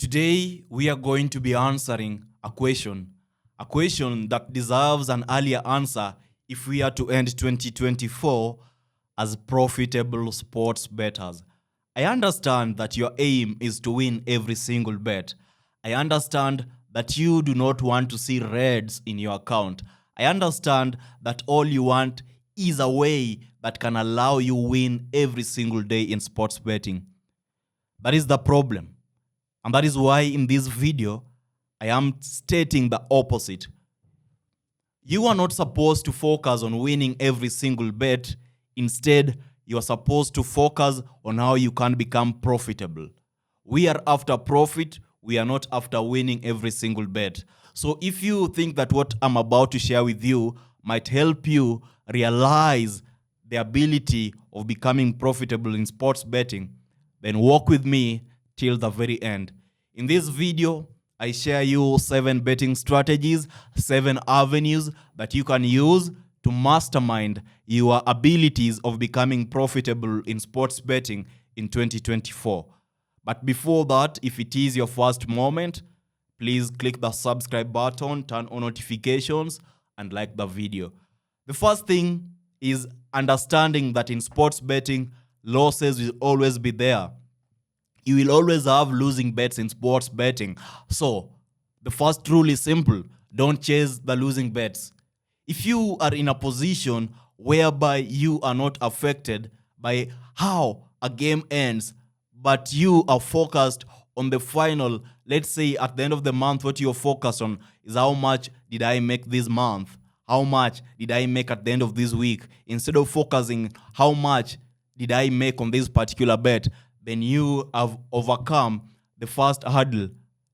Today, we are going to be answering a question that deserves an earlier answer if we are to end 2024 as profitable sports bettors. I understand that your aim is to win every single bet. I understand that you do not want to see reds in your account. I understand that all you want is a way that can allow you win every single day in sports betting. That is the problem. And that is why in this video, I am stating the opposite. You are not supposed to focus on winning every single bet. Instead, you are supposed to focus on how you can become profitable. We are after profit. We are not after winning every single bet. So if you think that what I'm about to share with you might help you realize the ability of becoming profitable in sports betting, then walk with me till the very end. In this video, I share you 7 betting strategies, 7 avenues that you can use to mastermind your abilities of becoming profitable in sports betting in 2024. But before that, if it is your first moment, please click the subscribe button, turn on notifications, and like the video. The first thing is understanding that in sports betting, losses will always be there. You will always have losing bets in sports betting. So, the first rule is simple. Don't chase the losing bets. If you are in a position whereby you are not affected by how a game ends, but you are focused on the final, let's say at the end of the month, what you're focused on is how much did I make this month? How much did I make at the end of this week? Instead of focusing how much did I make on this particular bet, then you have overcome the first hurdle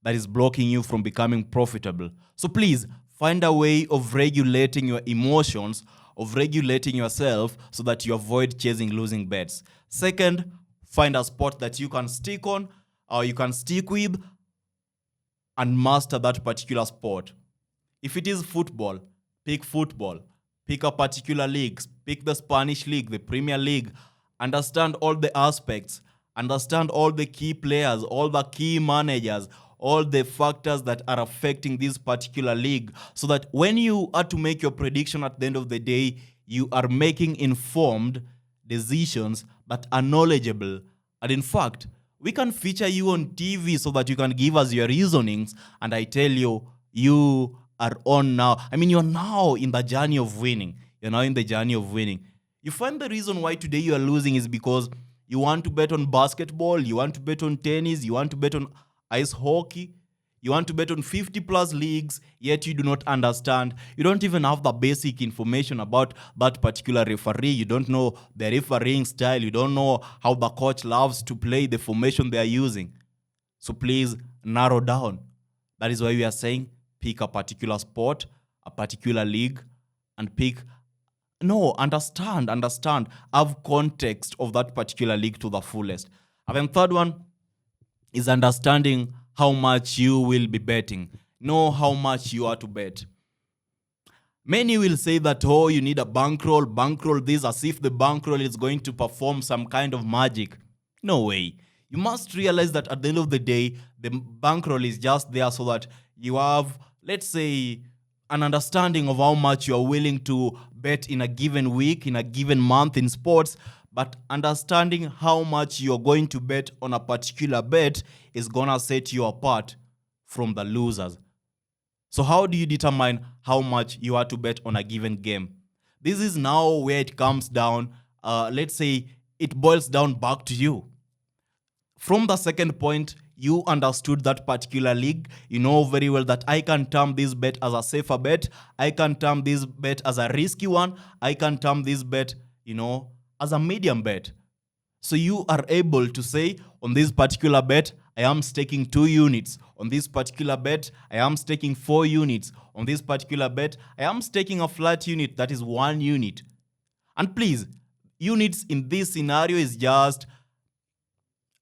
that is blocking you from becoming profitable. So please find a way of regulating your emotions, of regulating yourself so that you avoid chasing losing bets. Second, find a sport that you can stick on or you can stick with and master that particular sport. If it is football, pick football. Pick a particular league. Pick the Spanish league, the Premier League. Understand all the aspects. Understand all the key players, all the key managers, all the factors that are affecting this particular league, so that when you are to make your prediction at the end of the day, you are making informed decisions that are knowledgeable. And in fact, we can feature you on TV so that you can give us your reasonings. And I tell you, you are on now. You're now in the journey of winning. You're now in the journey of winning. You find the reason why today you are losing is because you want to bet on basketball, you want to bet on tennis, you want to bet on ice hockey, you want to bet on 50 plus leagues, yet you do not understand. You don't even have the basic information about that particular referee. You don't know the refereeing style. You don't know how the coach loves to play, the formation they are using. So please narrow down. That is why we are saying pick a particular sport, a particular league, and understand, have context of that particular league to the fullest. And then third one is understanding how much you will be betting. Know how much you are to bet. Many will say that, you need a bankroll this as if the bankroll is going to perform some kind of magic. No way. You must realize that at the end of the day, the bankroll is just there so that you have, let's say, an understanding of how much you are willing to bet in a given week, in a given month in sports, but understanding how much you're going to bet on a particular bet is going to set you apart from the losers. So how do you determine how much you are to bet on a given game? This is now where it comes down. Let's say it boils down back to you. From the second point, you understood that particular league. You know very well that I can term this bet as a safer bet. I can term this bet as a risky one. I can term this bet, as a medium bet. So you are able to say, on this particular bet, I am staking 2 units. On this particular bet, I am staking 4 units. On this particular bet, I am staking a flat unit, that is 1 unit. And please, units in this scenario is just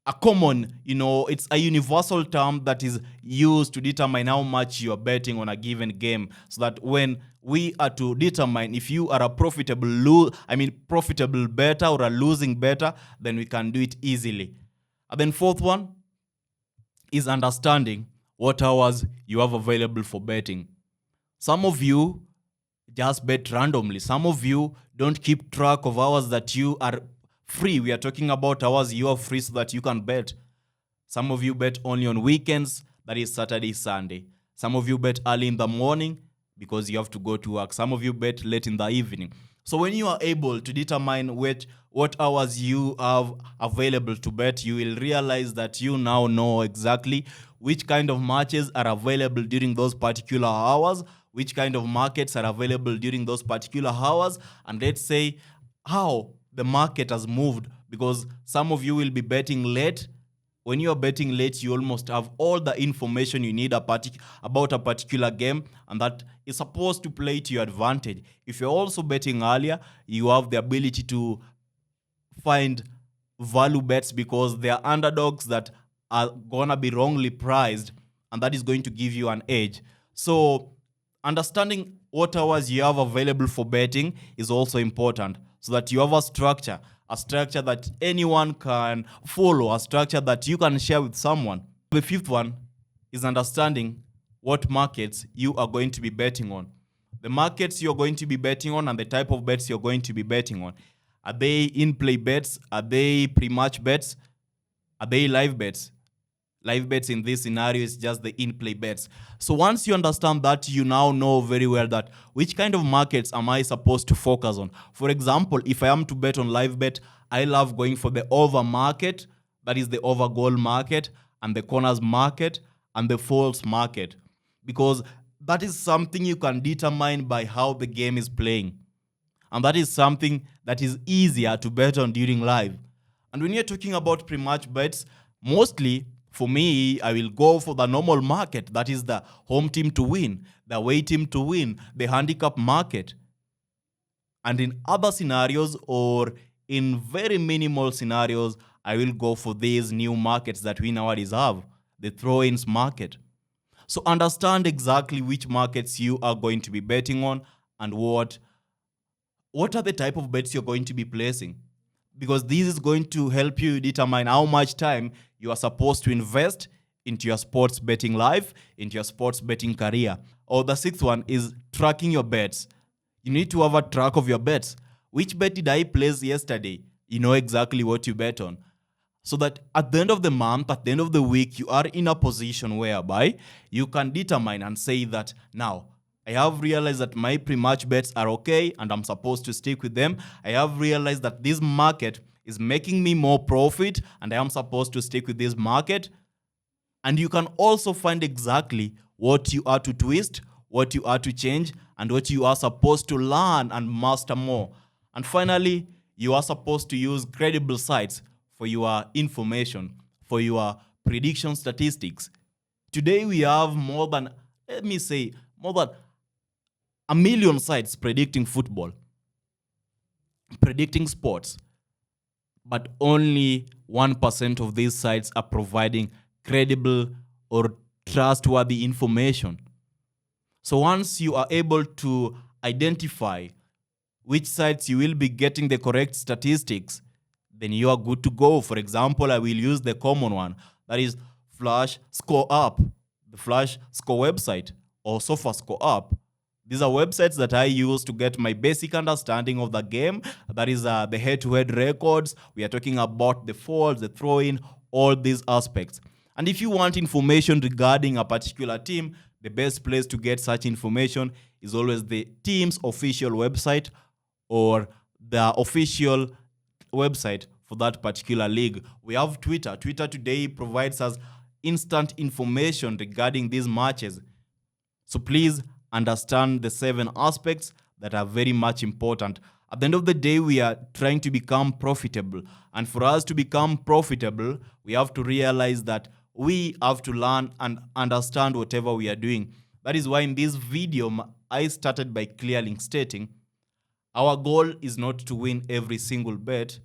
a common, it's a universal term that is used to determine how much you are betting on a given game, so that when we are to determine if you are a profitable bettor or a losing bettor, then we can do it easily. And then fourth one, is understanding what hours you have available for betting. Some of you just bet randomly. Some of you don't keep track of hours that you are free. We are talking about hours you are free so that you can bet. Some of you bet only on weekends, that is Saturday, Sunday. Some of you bet early in the morning because you have to go to work. Some of you bet late in the evening. So when you are able to determine what hours you have available to bet, you will realize that you now know exactly which kind of matches are available during those particular hours, which kind of markets are available during those particular hours, and let's say how the market has moved, because some of you will be betting late. When you are betting late, you almost have all the information you need about a particular game, and that is supposed to play to your advantage. If you're also betting earlier, you have the ability to find value bets because they are underdogs that are gonna be wrongly priced, and that is going to give you an edge. So understanding what hours you have available for betting is also important, so that you have a structure that anyone can follow, a structure that you can share with someone. The fifth one is understanding what markets you are going to be betting on. The markets you're going to be betting on and the type of bets you're going to be betting on. Are they in-play bets? Are they pre-match bets? Are they live bets? Live bets in this scenario is just the in-play bets. So once you understand that, you now know very well that which kind of markets am I supposed to focus on. For example, if I am to bet on live bet, I love going for the over market, that is the over goal market, and the corners market, and the false market, because that is something you can determine by how the game is playing. And that is something that is easier to bet on during live. And when you're talking about pre-match bets, mostly for me, I will go for the normal market. That is the home team to win, the away team to win, the handicap market. And in other scenarios, or in very minimal scenarios, I will go for these new markets that we nowadays have, the throw-ins market. So understand exactly which markets you are going to be betting on and what are the type of bets you're going to be placing, because this is going to help you determine how much time you are supposed to invest into your sports betting life, into your sports betting career. Or the sixth one is tracking your bets. You need to have a track of your bets. Which bet did I place yesterday? You know exactly what you bet on. So that at the end of the month, at the end of the week, you are in a position whereby you can determine and say that now, I have realized that my pre-match bets are okay and I'm supposed to stick with them. I have realized that this market is making me more profit and I am supposed to stick with this market. And you can also find exactly what you are to twist, what you are to change, and what you are supposed to learn and master more. And finally, you are supposed to use credible sites for your information, for your prediction statistics. Today we have more than 1 million sites predicting football, predicting sports, but only 1% of these sites are providing credible or trustworthy information. So once you are able to identify which sites you will be getting the correct statistics, then you are good to go. For example, I will use the common one, that is Flash Score Up, the Flash Score website, or SofaScore Up. These are websites that I use to get my basic understanding of the game. That is the head-to-head records. We are talking about the falls, the throw-in, all these aspects. And if you want information regarding a particular team, the best place to get such information is always the team's official website or the official website for that particular league. We have Twitter. Twitter today provides us instant information regarding these matches. So please understand the 7 aspects that are very much important. At the end of the day, we are trying to become profitable. And for us to become profitable, we have to realize that we have to learn and understand whatever we are doing. That is why in this video, I started by clearly stating, our goal is not to win every single bet.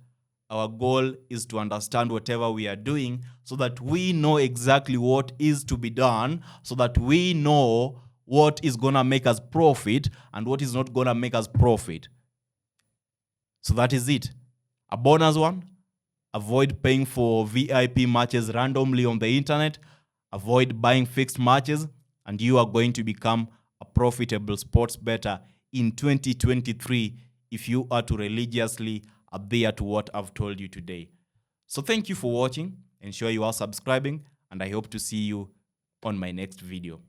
Our goal is to understand whatever we are doing so that we know exactly what is to be done, so that we know what is going to make us profit and what is not going to make us profit. So that is it. A bonus one, avoid paying for VIP matches randomly on the internet. avoid buying fixed matches, and you are going to become a profitable sports bettor in 2023 if you are to religiously adhere to what I've told you today. So thank you for watching. Ensure you are subscribing, and I hope to see you on my next video.